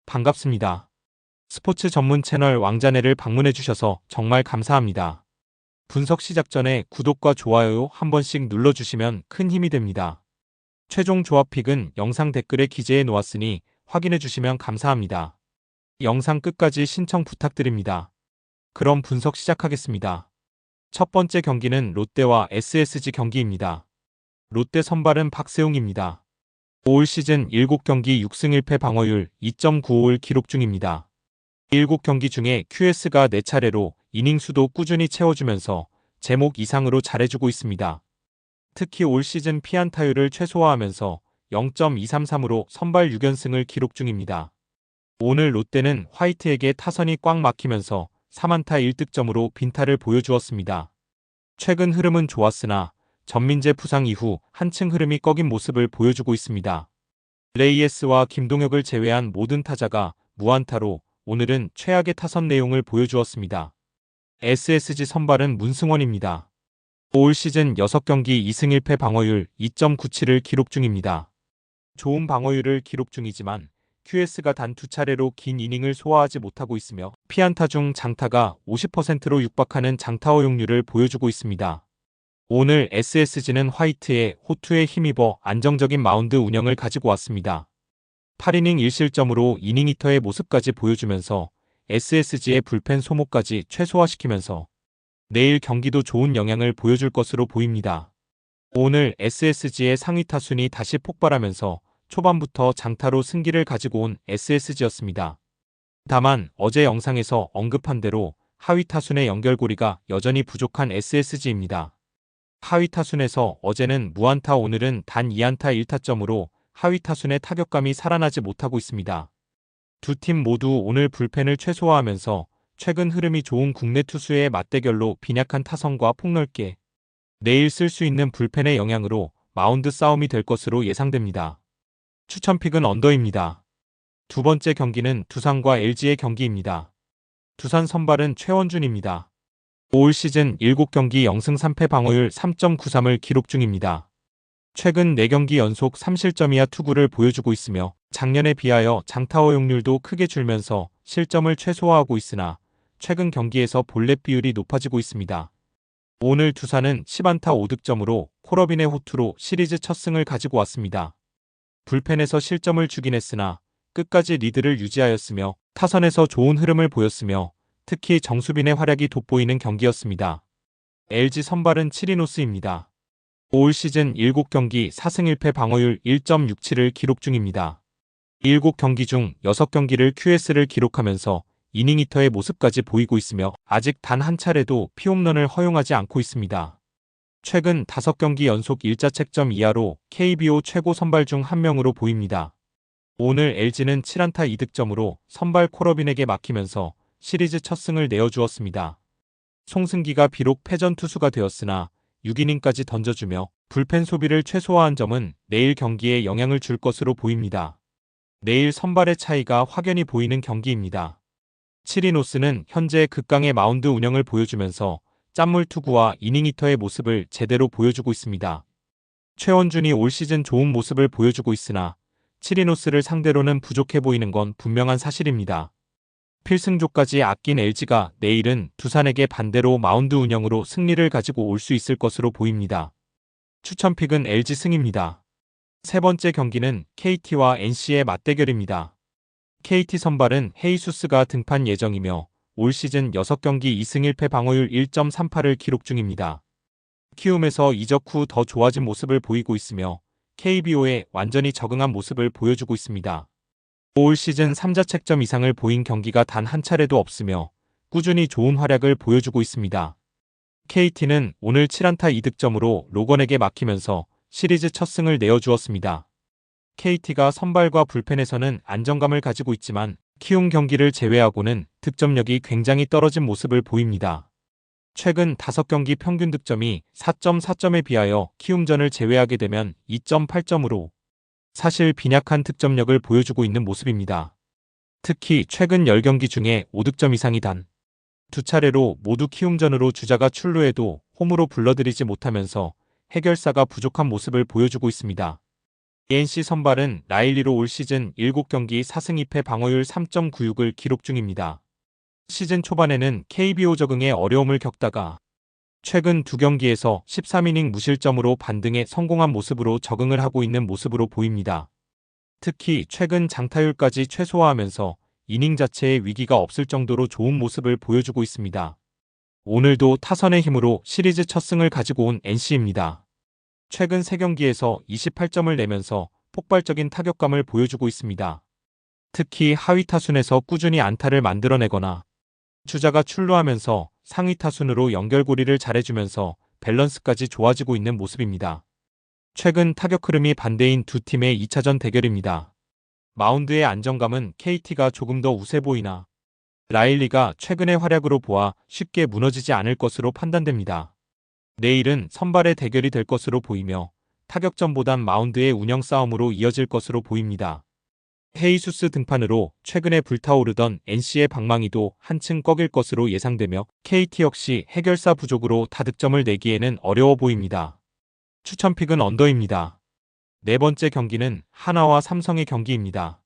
반갑습니다. 스포츠 전문 채널 왕자네를 방문해주셔서 정말 감사합니다. 분석 시작 전에 구독과 좋아요 한 번씩 눌러주시면 큰 힘이 됩니다. 최종 조합픽은 영상 댓글에 기재해 놓았으니 확인해주시면 감사합니다. 영상 끝까지 신청 부탁드립니다. 그럼 분석 시작하겠습니다. 첫 번째 경기는 롯데와 SSG 경기입니다. 롯데 선발은 박세웅입니다. 올 시즌 7경기 6승 1패 방어율 2.95를 기록 중입니다. 7경기 중에 QS가 4차례로 이닝 수도 꾸준히 채워주면서 제목 이상으로 잘해주고 있습니다. 특히 올 시즌 피안타율을 최소화하면서 0.233으로 선발 6연승을 기록 중입니다. 오늘 롯데는 화이트에게 타선이 꽉 막히면서 3안타 1득점으로 빈타를 보여주었습니다. 최근 흐름은 좋았으나 전민재 부상 이후 한층 흐름이 꺾인 모습을 보여주고 있습니다. 레이에스와 김동혁을 제외한 모든 타자가 무안타로 오늘은 최악의 타선 내용을 보여주었습니다. SSG 선발은 문승원입니다. 올 시즌 6경기 2승 1패 방어율 2.97을 기록 중입니다. 좋은 방어율을 기록 중이지만 QS가 단 2차례로 긴 이닝을 소화하지 못하고 있으며 피안타 중 장타가 50%로 육박하는 장타 허용률을 보여주고 있습니다. 오늘 SSG는 화이트의 호투에 힘입어 안정적인 마운드 운영을 가지고 왔습니다. 8이닝 1실점으로 이닝 히터의 모습까지 보여주면서 SSG의 불펜 소모까지 최소화시키면서 내일 경기도 좋은 영향을 보여줄 것으로 보입니다. 오늘 SSG의 상위 타순이 다시 폭발하면서 초반부터 장타로 승기를 가지고 온 SSG였습니다. 다만 어제 영상에서 언급한 대로 하위 타순의 연결고리가 여전히 부족한 SSG입니다. 하위 타순에서 어제는 무안타 오늘은 단 2안타 1타점으로 하위 타순의 타격감이 살아나지 못하고 있습니다. 두 팀 모두 오늘 불펜을 최소화하면서 최근 흐름이 좋은 국내 투수의 맞대결로 빈약한 타선과 폭넓게 내일 쓸 수 있는 불펜의 영향으로 마운드 싸움이 될 것으로 예상됩니다. 추천픽은 언더입니다. 두 번째 경기는 두산과 LG의 경기입니다. 두산 선발은 최원준입니다. 올 시즌 7경기 0승 3패 방어율 3.93을 기록 중입니다. 최근 4경기 연속 3실점 이하 투구를 보여주고 있으며 작년에 비하여 장타 허용률도 크게 줄면서 실점을 최소화하고 있으나 최근 경기에서 볼넷 비율이 높아지고 있습니다. 오늘 두산은 10안타 5득점으로 콜어빈의 호투로 시리즈 첫 승을 가지고 왔습니다. 불펜에서 실점을 주긴 했으나 끝까지 리드를 유지하였으며 타선에서 좋은 흐름을 보였으며 특히 정수빈의 활약이 돋보이는 경기였습니다. LG 선발은 치리노스입니다. 올 시즌 7경기 4승 1패 방어율 1.67을 기록 중입니다. 7경기 중 6경기를 QS를 기록하면서 이닝 히터의 모습까지 보이고 있으며 아직 단 한 차례도 피홈런을 허용하지 않고 있습니다. 최근 5경기 연속 1자책점 이하로 KBO 최고 선발 중 한 명으로 보입니다. 오늘 LG는 7안타 2득점으로 선발 콜어빈에게 막히면서 시리즈 첫 승을 내어주었습니다. 송승기가 비록 패전 투수가 되었으나 6이닝까지 던져주며 불펜 소비를 최소화한 점은 내일 경기에 영향을 줄 것으로 보입니다. 내일 선발의 차이가 확연히 보이는 경기입니다. 치리노스는 현재 극강의 마운드 운영을 보여주면서 짠물 투구와 이닝 히터의 모습을 제대로 보여주고 있습니다. 최원준이 올 시즌 좋은 모습을 보여주고 있으나 치리노스를 상대로는 부족해 보이는 건 분명한 사실입니다. 필승조까지 아낀 LG가 내일은 두산에게 반대로 마운드 운영으로 승리를 가지고 올 수 있을 것으로 보입니다. 추천픽은 LG 승입니다. 세 번째 경기는 KT와 NC의 맞대결입니다. KT 선발은 헤이수스가 등판 예정이며 올 시즌 6경기 2승 1패 방어율 1.38을 기록 중입니다. 키움에서 이적 후 더 좋아진 모습을 보이고 있으며 KBO에 완전히 적응한 모습을 보여주고 있습니다. 올 시즌 3자책점 이상을 보인 경기가 단 한 차례도 없으며 꾸준히 좋은 활약을 보여주고 있습니다. KT는 오늘 7안타 2득점으로 로건에게 막히면서 시리즈 첫 승을 내어주었습니다. KT가 선발과 불펜에서는 안정감을 가지고 있지만 키움 경기를 제외하고는 득점력이 굉장히 떨어진 모습을 보입니다. 최근 5경기 평균 득점이 4.4점에 비하여 키움전을 제외하게 되면 2.8점으로 사실 빈약한 득점력을 보여주고 있는 모습입니다. 특히 최근 10경기 중에 5득점 이상이 단 2차례로 모두 키움전으로 주자가 출루해도 홈으로 불러들이지 못하면서 해결사가 부족한 모습을 보여주고 있습니다. NC 선발은 라일리로 올 시즌 7경기 4승 2패 방어율 3.96을 기록 중입니다. 시즌 초반에는 KBO 적응에 어려움을 겪다가 최근 2경기에서 13이닝 무실점으로 반등에 성공한 모습으로 적응을 하고 있는 모습으로 보입니다. 특히 최근 장타율까지 최소화하면서 이닝 자체에 위기가 없을 정도로 좋은 모습을 보여주고 있습니다. 오늘도 타선의 힘으로 시리즈 첫 승을 가지고 온 NC입니다. 최근 3경기에서 28점을 내면서 폭발적인 타격감을 보여주고 있습니다. 특히 하위 타순에서 꾸준히 안타를 만들어내거나 주자가 출루하면서 상위 타순으로 연결고리를 잘해주면서 밸런스까지 좋아지고 있는 모습입니다. 최근 타격 흐름이 반대인 두 팀의 2차전 대결입니다. 마운드의 안정감은 KT가 조금 더 우세 보이나 라일리가 최근의 활약으로 보아 쉽게 무너지지 않을 것으로 판단됩니다. 내일은 선발의 대결이 될 것으로 보이며 타격전보단 마운드의 운영 싸움으로 이어질 것으로 보입니다. 헤이수스 등판으로 최근에 불타오르던 NC의 방망이도 한층 꺾일 것으로 예상되며 KT 역시 해결사 부족으로 다득점을 내기에는 어려워 보입니다. 추천픽은 언더입니다. 네 번째 경기는 하나와 삼성의 경기입니다.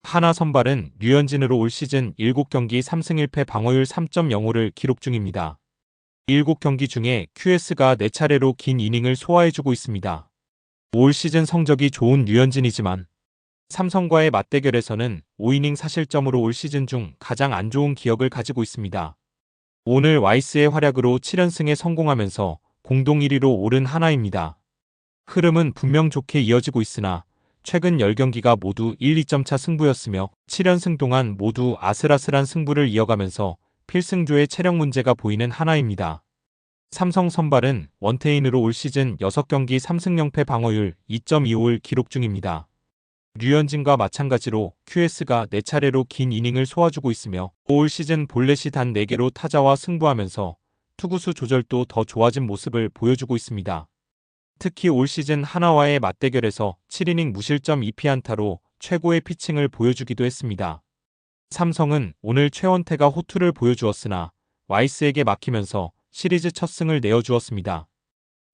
하나 선발은 류현진으로 올 시즌 7경기 3승 1패 방어율 3.05를 기록 중입니다. 7경기 중에 QS가 4차례로 긴 이닝을 소화해주고 있습니다. 올 시즌 성적이 좋은 류현진이지만 삼성과의 맞대결에서는 5이닝 사실점으로 올 시즌 중 가장 안 좋은 기억을 가지고 있습니다. 오늘 와이스의 활약으로 7연승에 성공하면서 공동 1위로 오른 하나입니다. 흐름은 분명 좋게 이어지고 있으나 최근 10경기가 모두 1-2점 차 승부였으며 7연승 동안 모두 아슬아슬한 승부를 이어가면서 필승조의 체력 문제가 보이는 하나입니다. 삼성 선발은 원태인으로 올 시즌 6경기 3승 0패 방어율 2.25를 기록 중입니다. 류현진과 마찬가지로 QS가 4차례로 긴 이닝을 소화주고 있으며 올 시즌 볼넷이 단 4개로 타자와 승부하면서 투구수 조절도 더 좋아진 모습을 보여주고 있습니다. 특히 올 시즌 하나와의 맞대결에서 7이닝 무실점 2피안타로 최고의 피칭을 보여주기도 했습니다. 삼성은 오늘 최원태가 호투를 보여주었으나 와이스에게 막히면서 시리즈 첫 승을 내어주었습니다.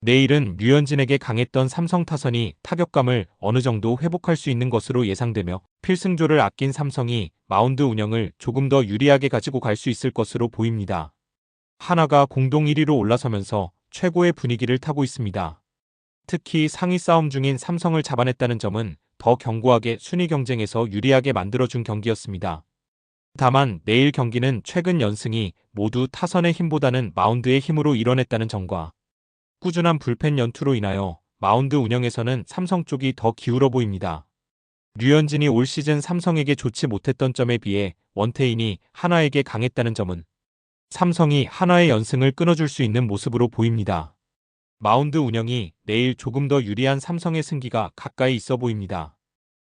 내일은 류현진에게 강했던 삼성 타선이 타격감을 어느 정도 회복할 수 있는 것으로 예상되며 필승조를 아낀 삼성이 마운드 운영을 조금 더 유리하게 가지고 갈 수 있을 것으로 보입니다. 하나가 공동 1위로 올라서면서 최고의 분위기를 타고 있습니다. 특히 상위 싸움 중인 삼성을 잡아냈다는 점은 더 견고하게 순위 경쟁에서 유리하게 만들어준 경기였습니다. 다만 내일 경기는 최근 연승이 모두 타선의 힘보다는 마운드의 힘으로 이뤄냈다는 점과 꾸준한 불펜 연투로 인하여 마운드 운영에서는 삼성 쪽이 더 기울어 보입니다. 류현진이 올 시즌 삼성에게 좋지 못했던 점에 비해 원태인이 하나에게 강했다는 점은 삼성이 하나의 연승을 끊어줄 수 있는 모습으로 보입니다. 마운드 운영이 내일 조금 더 유리한 삼성의 승기가 가까이 있어 보입니다.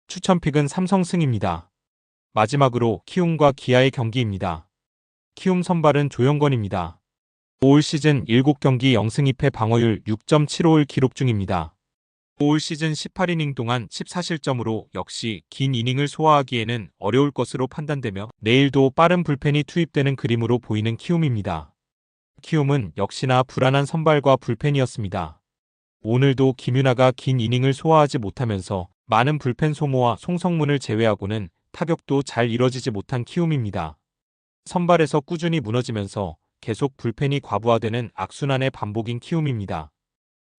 추천픽은 삼성승입니다. 마지막으로 키움과 기아의 경기입니다. 키움 선발은 조영건입니다. 올 시즌 7경기 0승 2패 방어율 6.75를 기록 중입니다. 올 시즌 18이닝 동안 14실점으로 역시 긴 이닝을 소화하기에는 어려울 것으로 판단되며 내일도 빠른 불펜이 투입되는 그림으로 보이는 키움입니다. 키움은 역시나 불안한 선발과 불펜이었습니다. 오늘도 김윤아가 긴 이닝을 소화하지 못하면서 많은 불펜 소모와 송성문을 제외하고는 타격도 잘 이뤄지지 못한 키움입니다. 선발에서 꾸준히 무너지면서 계속 불펜이 과부하되는 악순환의 반복인 키움입니다.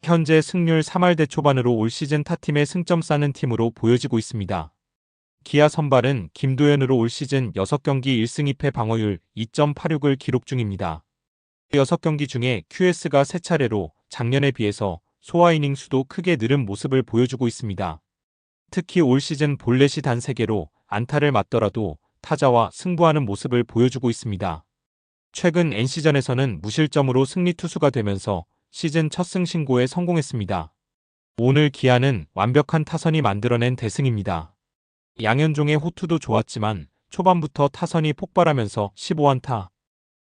현재 승률 3할대 초반으로 올 시즌 타팀의 승점 쌓는 팀으로 보여지고 있습니다. 기아 선발은 김도현으로 올 시즌 6경기 1승 2패 방어율 2.86을 기록 중입니다. 6경기 중에 QS가 3차례로 작년에 비해서 소화 이닝 수도 크게 늘은 모습을 보여주고 있습니다. 특히 올 시즌 볼넷이 단 3개로 안타를 맞더라도 타자와 승부하는 모습을 보여주고 있습니다. 최근 NC전에서는 무실점으로 승리 투수가 되면서 시즌 첫 승 신고에 성공했습니다. 오늘 기아는 완벽한 타선이 만들어낸 대승입니다. 양현종의 호투도 좋았지만 초반부터 타선이 폭발하면서 15안타,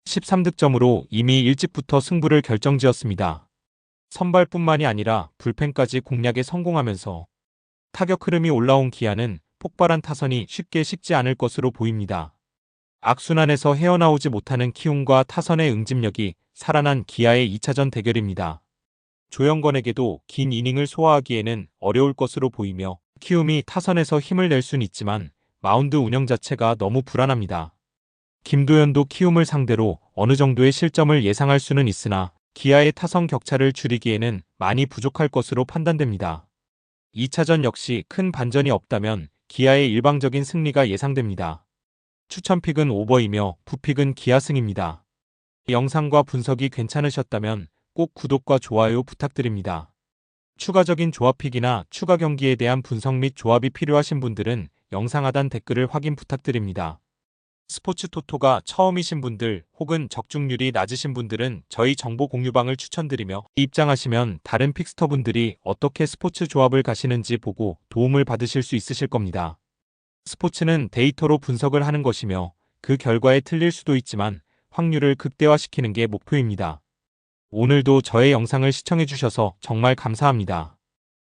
13득점으로 이미 일찍부터 승부를 결정지었습니다. 선발뿐만이 아니라 불펜까지 공략에 성공하면서 타격 흐름이 올라온 기아는 폭발한 타선이 쉽게 식지 않을 것으로 보입니다. 악순환에서 헤어나오지 못하는 키움과 타선의 응집력이 살아난 기아의 2차전 대결입니다. 조영건에게도 긴 이닝을 소화하기에는 어려울 것으로 보이며 키움이 타선에서 힘을 낼 순 있지만 마운드 운영 자체가 너무 불안합니다. 김도현도 키움을 상대로 어느 정도의 실점을 예상할 수는 있으나 기아의 타선 격차를 줄이기에는 많이 부족할 것으로 판단됩니다. 2차전 역시 큰 반전이 없다면 기아의 일방적인 승리가 예상됩니다. 추천픽은 오버이며 부픽은 기아승입니다. 영상과 분석이 괜찮으셨다면 꼭 구독과 좋아요 부탁드립니다. 추가적인 조합픽이나 추가 경기에 대한 분석 및 조합이 필요하신 분들은 영상 하단 댓글을 확인 부탁드립니다. 스포츠 토토가 처음이신 분들 혹은 적중률이 낮으신 분들은 저희 정보 공유방을 추천드리며 입장하시면 다른 픽스터분들이 어떻게 스포츠 조합을 가시는지 보고 도움을 받으실 수 있으실 겁니다. 스포츠는 데이터로 분석을 하는 것이며 그 결과에 틀릴 수도 있지만 확률을 극대화시키는 게 목표입니다. 오늘도 저의 영상을 시청해주셔서 정말 감사합니다.